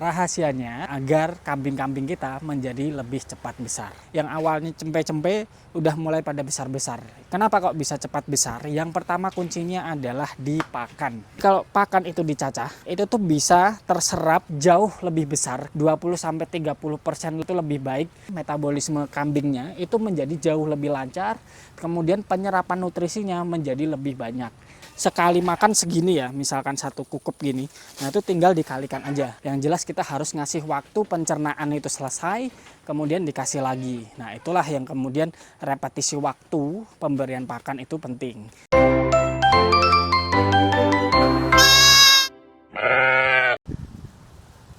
Rahasianya agar kambing-kambing kita menjadi lebih cepat besar. Yang awalnya cempe-cempe udah mulai pada besar-besar. Kenapa kok bisa cepat besar? Yang pertama kuncinya adalah di pakan. Kalau pakan itu dicacah, itu tuh bisa terserap jauh lebih besar, 20-30% itu lebih baik. Metabolisme kambingnya itu menjadi jauh lebih lancar, kemudian penyerapan nutrisinya menjadi lebih banyak. Sekali makan segini ya, misalkan satu kukup gini, nah itu tinggal dikalikan aja. Yang jelas kita harus ngasih waktu pencernaan itu selesai, kemudian dikasih lagi. Nah itulah yang kemudian repetisi waktu pemberian pakan itu penting.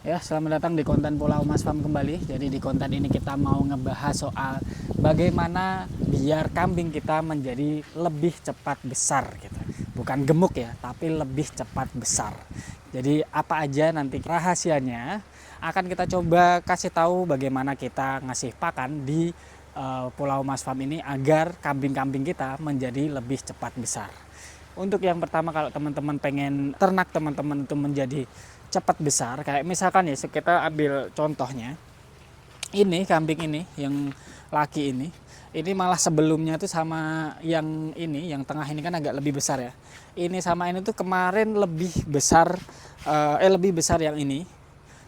Ya, selamat datang di konten Pulau Mas Farm kembali. Jadi di konten ini kita mau ngebahas soal bagaimana biar kambing kita menjadi lebih cepat besar gitu. Bukan gemuk ya, tapi lebih cepat besar. Jadi apa aja nanti rahasianya akan kita coba kasih tahu bagaimana kita ngasih pakan di Pulau Mas Farm ini agar kambing-kambing kita menjadi lebih cepat besar. Untuk yang pertama, kalau teman-teman pengen ternak teman-teman itu menjadi cepat besar, kayak misalkan ya kita ambil contohnya, ini kambing ini yang laki ini malah sebelumnya tuh sama yang ini, yang tengah ini kan agak lebih besar ya. Ini sama ini tuh kemarin lebih besar, lebih besar yang ini.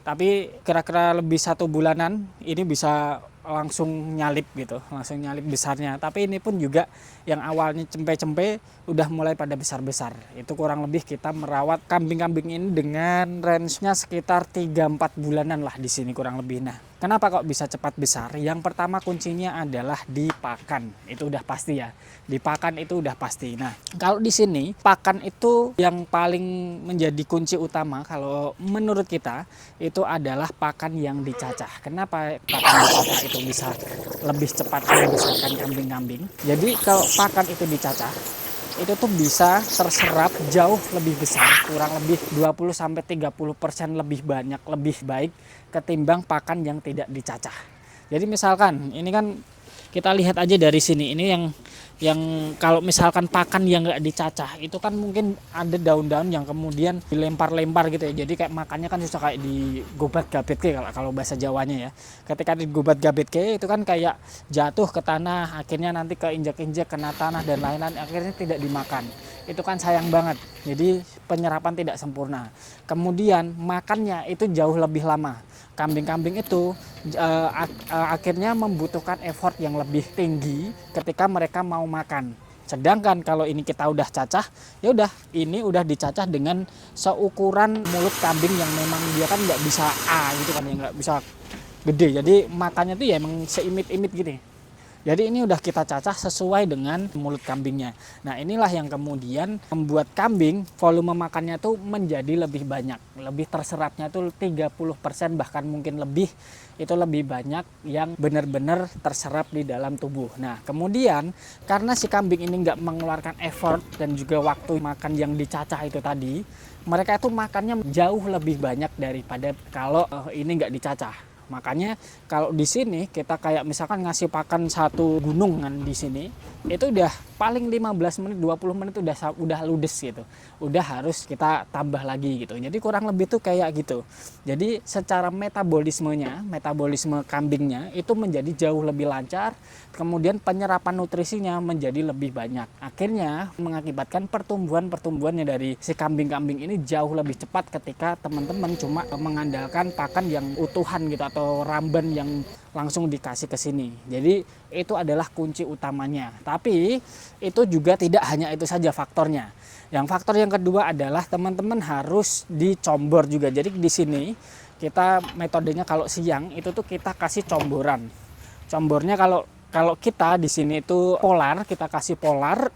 Tapi kira-kira lebih 1 bulanan ini bisa langsung nyalip gitu, langsung nyalip besarnya. Tapi ini pun juga yang awalnya cempe-cempe udah mulai pada besar-besar. Itu kurang lebih kita merawat kambing-kambing ini dengan range-nya sekitar 3-4 bulanan lah di sini kurang lebih. Nah, kenapa kok bisa cepat besar? Yang pertama kuncinya adalah di pakan. Itu udah pasti ya. Di pakan itu udah pasti. Nah, kalau di sini pakan itu yang paling menjadi kunci utama kalau menurut kita itu adalah pakan yang dicacah. Kenapa pakan dicacah itu bisa lebih cepat membesarkan kambing-kambing? Jadi kalau pakan itu dicacah, itu tuh bisa terserap jauh lebih besar, kurang lebih 20-30% lebih banyak, lebih baik ketimbang pakan yang tidak dicacah. Jadi misalkan ini kan kita lihat aja dari sini, ini yang kalau misalkan pakan yang nggak dicacah itu kan mungkin ada daun-daun yang kemudian dilempar-lempar gitu ya. Jadi kayak makannya kan susah, kayak digobat gabet ke kalau bahasa Jawanya ya. Ketika digobat gabet ke itu kan kayak jatuh ke tanah, akhirnya nanti keinjak-injak kena tanah dan lain-lain, akhirnya tidak dimakan. Itu kan sayang banget. Jadi penyerapan tidak sempurna. Kemudian makannya itu jauh lebih lama. Kambing-kambing itu akhirnya membutuhkan effort yang lebih tinggi ketika mereka mau makan. Sedangkan kalau ini kita udah cacah, ya udah ini udah dicacah dengan seukuran mulut kambing yang memang dia kan nggak bisa gitu kan, ya nggak bisa gede. Jadi makannya tuh ya emang seimit-imit gitu. Jadi ini udah kita cacah sesuai dengan mulut kambingnya. Nah inilah yang kemudian membuat kambing volume makannya tuh menjadi lebih banyak. Lebih terserapnya tuh 30% bahkan mungkin lebih. Itu lebih banyak yang benar-benar terserap di dalam tubuh. Nah kemudian karena si kambing ini nggak mengeluarkan effort dan juga waktu makan yang dicacah itu tadi, mereka itu makannya jauh lebih banyak daripada kalau ini nggak dicacah. Makanya kalau di sini kita kayak misalkan ngasih pakan satu gunungan di sini, itu udah paling 15 menit 20 menit udah ludes gitu. Udah harus kita tambah lagi gitu. Jadi kurang lebih tuh kayak gitu. Jadi secara metabolisme kambingnya itu menjadi jauh lebih lancar, kemudian penyerapan nutrisinya menjadi lebih banyak. Akhirnya mengakibatkan pertumbuhannya dari si kambing-kambing ini jauh lebih cepat ketika teman-teman cuma mengandalkan pakan yang utuhan gitu atau ramban yang langsung dikasih ke sini. Jadi itu adalah kunci utamanya. Tapi itu juga tidak hanya itu saja faktornya. Yang faktor yang kedua adalah teman-teman harus dicombor juga. Jadi di sini kita metodenya kalau siang itu tuh kita kasih comboran. Combornya kalau kita di sini itu polar, kita kasih polar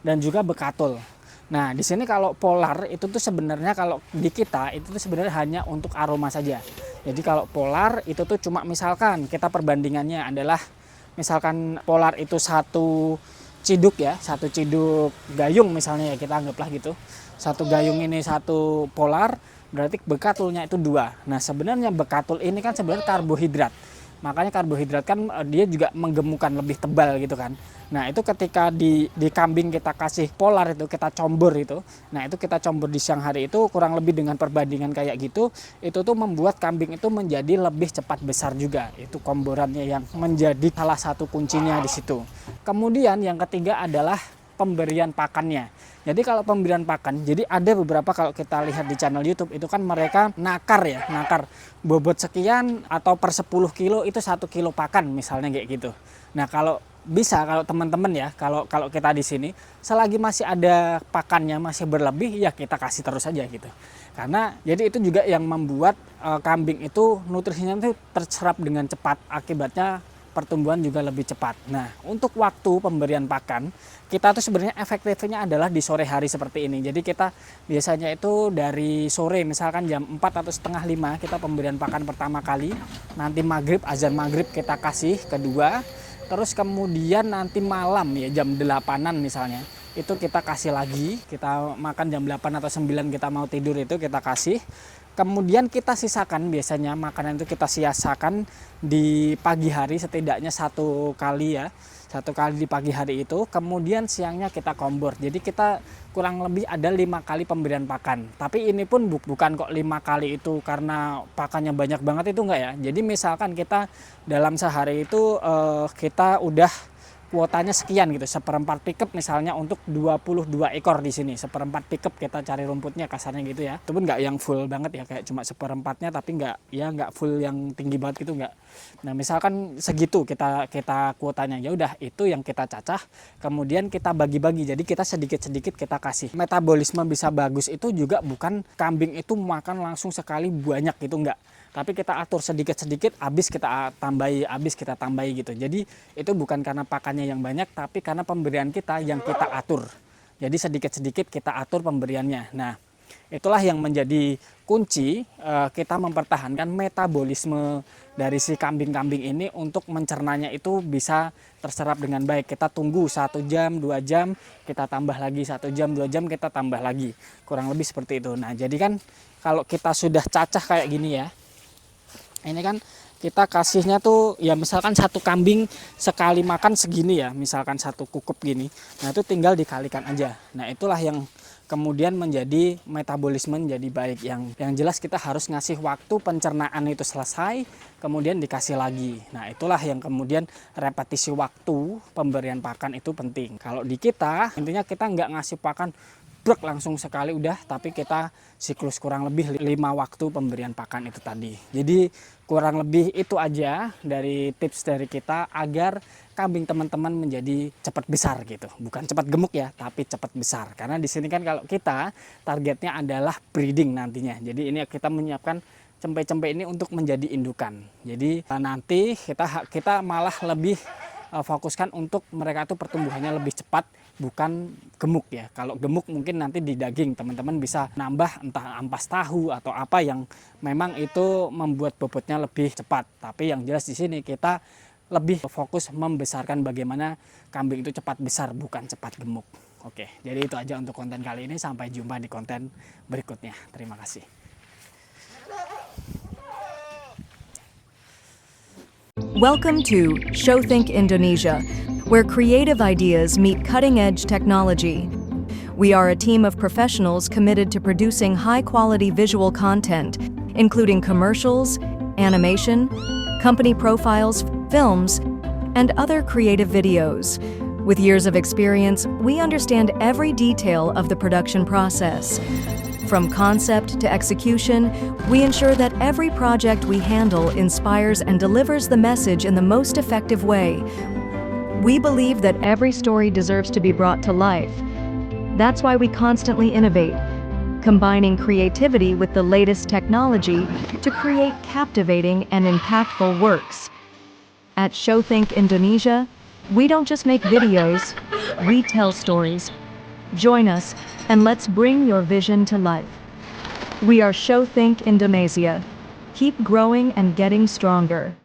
dan juga bekatul. Nah, di sini kalau polar itu tuh sebenarnya kalau di kita itu tuh sebenarnya hanya untuk aroma saja. Jadi kalau polar itu tuh cuma misalkan kita perbandingannya adalah misalkan polar itu satu ciduk ya, satu ciduk gayung misalnya ya, kita anggaplah gitu. Satu gayung ini satu polar, berarti bekatulnya itu 2. Nah, sebenarnya bekatul ini kan sebenarnya karbohidrat. Makanya karbohidrat kan dia juga menggemukkan, lebih tebal gitu kan. Nah itu ketika di kambing kita kasih polar itu, kita combor itu, nah itu kita combor di siang hari itu kurang lebih dengan perbandingan kayak gitu, itu tuh membuat kambing itu menjadi lebih cepat besar juga. Itu komborannya yang menjadi salah satu kuncinya di situ. Kemudian yang ketiga adalah pemberian pakannya. Jadi kalau pemberian pakan, jadi ada beberapa kalau kita lihat di channel YouTube itu kan mereka nakar bobot sekian atau per 10 kilo itu 1 kilo pakan misalnya kayak gitu. Nah kalau bisa, kalau teman-teman ya, kalau kita di sini selagi masih ada pakannya masih berlebih ya kita kasih terus aja gitu. Karena jadi itu juga yang membuat kambing itu nutrisinya itu terserap dengan cepat, akibatnya pertumbuhan juga lebih cepat. Nah, untuk waktu pemberian pakan, kita tuh sebenarnya efektifnya adalah di sore hari seperti ini. Jadi kita biasanya itu dari sore, misalkan jam 4 atau setengah 5 kita pemberian pakan pertama kali. Nanti maghrib, azan maghrib kita kasih kedua. Terus kemudian nanti malam ya jam 8-an misalnya, itu kita kasih lagi. Kita makan jam 8 atau 9 kita mau tidur itu kita kasih. Kemudian kita sisakan, biasanya makanan itu kita sisakan di pagi hari setidaknya 1 kali ya. 1 kali di pagi hari itu, kemudian siangnya kita kombor. Jadi kita kurang lebih ada 5 kali pemberian pakan. Tapi ini pun bukan kok 5 kali itu karena pakannya banyak banget, itu enggak ya. Jadi misalkan kita dalam sehari itu kita udah kuotanya sekian gitu, 1/4 pickup misalnya untuk 22 ekor di sini. 1/4 pickup kita cari rumputnya kasarnya gitu ya. Itu pun nggak yang full banget ya, kayak cuma 1/4-nya, tapi nggak full yang tinggi banget gitu, nggak. Nah misalkan segitu kita kuotanya, ya udah itu yang kita cacah, kemudian kita bagi-bagi. Jadi kita sedikit-sedikit kita kasih. Metabolisme bisa bagus itu juga bukan kambing itu makan langsung sekali banyak gitu, nggak. Tapi kita atur sedikit-sedikit, habis kita tambahi gitu. Jadi itu bukan karena pakannya yang banyak, tapi karena pemberian kita yang kita atur. Jadi sedikit-sedikit kita atur pemberiannya. Nah itulah yang menjadi kunci kita mempertahankan metabolisme dari si kambing-kambing ini untuk mencernanya itu bisa terserap dengan baik. Kita tunggu 1 jam, 2 jam, kita tambah lagi 1 jam, 2 jam, kita tambah lagi. Kurang lebih seperti itu. Nah jadi kan kalau kita sudah cacah kayak gini ya, ini kan kita kasihnya tuh ya misalkan 1 kambing sekali makan segini ya, misalkan 1 kukup gini. Nah itu tinggal dikalikan aja. Nah itulah yang kemudian menjadi metabolisme jadi baik. Yang jelas kita harus ngasih waktu pencernaan itu selesai, kemudian dikasih lagi. Nah itulah yang kemudian repetisi waktu pemberian pakan itu penting. Kalau di kita intinya kita nggak ngasih pakan brek langsung sekali udah, tapi kita siklus kurang lebih 5 waktu pemberian pakan itu tadi. Jadi kurang lebih itu aja dari tips dari kita agar kambing teman-teman menjadi cepat besar gitu. Bukan cepat gemuk ya, tapi cepat besar. Karena di sini kan kalau kita targetnya adalah breeding nantinya. Jadi ini kita menyiapkan cempe-cempe ini untuk menjadi indukan. Jadi nanti kita malah lebih fokuskan untuk mereka itu pertumbuhannya lebih cepat, bukan gemuk ya. Kalau gemuk mungkin nanti di daging teman-teman bisa nambah entah ampas tahu atau apa yang memang itu membuat bobotnya lebih cepat. Tapi yang jelas di sini kita lebih fokus membesarkan bagaimana kambing itu cepat besar, bukan cepat gemuk. Oke, jadi itu aja untuk konten kali ini. Sampai jumpa di konten berikutnya. Terima kasih. Welcome to ShowThink Indonesia, where creative ideas meet cutting-edge technology. We are a team of professionals committed to producing high-quality visual content, including commercials, animation, company profiles, films, and other creative videos. With years of experience, we understand every detail of the production process. From concept to execution, we ensure that every project we handle inspires and delivers the message in the most effective way. We believe that every story deserves to be brought to life. That's why we constantly innovate, combining creativity with the latest technology to create captivating and impactful works. At ShowThink Indonesia, we don't just make videos, we tell stories. Join us, and let's bring your vision to life. We are ShowThink Indonesia. Keep growing and getting stronger.